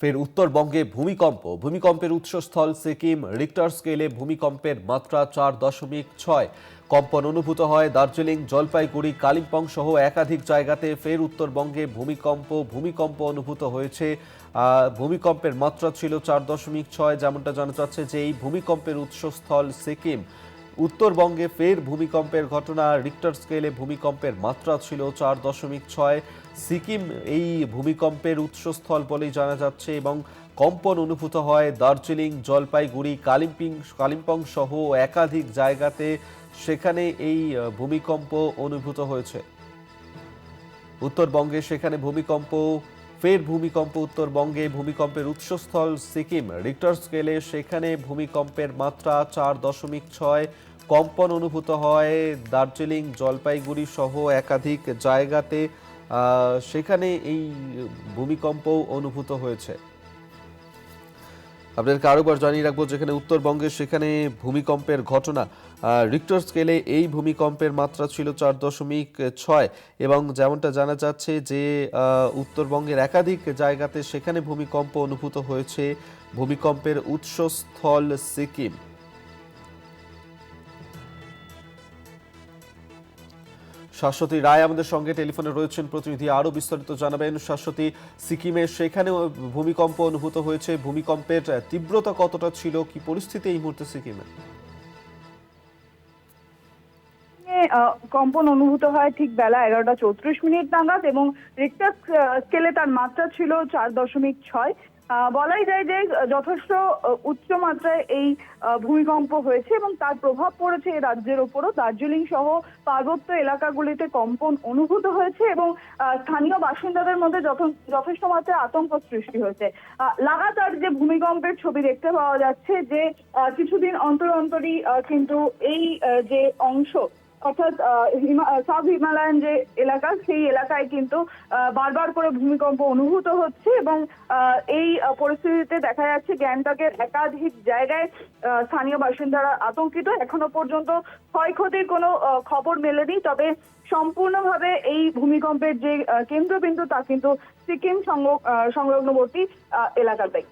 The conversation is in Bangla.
ফের উত্তরবঙ্গে ভূমিকম্পের উৎসস্থল সিকিম। রিক্টার স্কেলে ভূমিকম্পের মাত্রা 4.6। কম্পন অনুভূত হয় দার্জিলিং, জলপাইগুড়ি, কালিম্পং সহ একাধিক জায়গাতে। ফের উত্তরবঙ্গে ভূমিকম্প অনুভূত হয়েছে। ভূমিকম্পের মাত্রা ছিল 4.6। যেমনটা জানা যাচ্ছে যে এই ভূমিকম্পের উৎসস্থল সিকিম। উত্তরবঙ্গে ফের ভূমিকম্পের ঘটনা। রিক্টার স্কেলে ভূমিকম্পের মাত্রা ছিল 4.6। সিকিম এই ভূমিকম্পের উৎসস্থল বলেই জানা যাচ্ছে এবং কম্পন অনুভূত হয় দার্জিলিং, জলপাইগুড়ি, কালিম্পং সহ একাধিক জায়গাতে। সেখানে এই ভূমিকম্প অনুভূত হয়েছে। উত্তরবঙ্গে সেখানে ফের ভূমিকম্প উত্তরবঙ্গে। ভূমিকম্পের উৎসস্থল সিকিম। রিক্টার স্কেলে সেখানে ভূমিকম্পের মাত্রা 4.6। কম্পন অনুভূত হয় দার্জিলিং, জলপাইগুড়ি সহ একাধিক জায়গাতে। সেখানে এই ভূমিকম্প অনুভূত হয়েছে। আপনাদেরকে আরেকবার জানিয়ে রাখবো, যেখানে উত্তরবঙ্গে সেখানে ভূমিকম্পের ঘটনা। রিক্টার স্কেলে এই ভূমিকম্পের মাত্রা ছিল 4.6 এবং যেমনটা জানা যাচ্ছে যে উত্তরবঙ্গের একাধিক জায়গাতে সেখানে ভূমিকম্প অনুভূত হয়েছে। ভূমিকম্পের উৎসস্থল সিকিম। শাশ্বতী রায় আমাদের সঙ্গে টেলিফোনে রয়েছেন, প্রতিনিধি আরো বিস্তারিত জানাবেন। শাশ্বতী, সিকিমে সেখানেও ভূমিকম্প অনুভূত হয়েছে। ভূমিকম্পের তীব্রতা কতটা ছিল, কি পরিস্থিতি এই মুহূর্তে সিকিমে? কম্পন অনুভূত হয় ঠিক বেলা 11টা 34 মিনিট নাগাদ এবং রিক্টার স্কেলে তার মাত্রা ছিল 4.6। বলাই যায় যে যথেষ্ট উচ্চ মাত্রায় এই ভূমিকম্প হয়েছে এবং তার প্রভাব পড়েছে এই রাজ্যের ওপরও। দার্জিলিং সহ পার্বত্য এলাকাগুলিতে কম্পন অনুভূত হয়েছে এবং স্থানীয় বাসিন্দাদের মধ্যে যথেষ্ট মাত্রায় আতঙ্ক সৃষ্টি হয়েছে। লাগাতার যে ভূমিকম্পের ছবি দেখতে পাওয়া যাচ্ছে, যে কিছুদিন অন্তর অন্তরই কিন্তু এই যে অংশ অর্থাৎ সাব হিমালয়ান যে এলাকা, সেই এলাকায় কিন্তু বারবার করে ভূমিকম্প অনুভূত হচ্ছে এবং এই পরিস্থিতিতে দেখা যাচ্ছে গ্যাংটকের একাধিক জায়গায় স্থানীয় বাসিন্দারা আতঙ্কিত। এখনো পর্যন্ত ক্ষয়ক্ষতির কোনো খবর মেলেনি, তবে সম্পূর্ণভাবে এই ভূমিকম্পের যে কেন্দ্রবিন্দু তা কিন্তু সিকিম সংলগ্নবর্তী এলাকাতেই।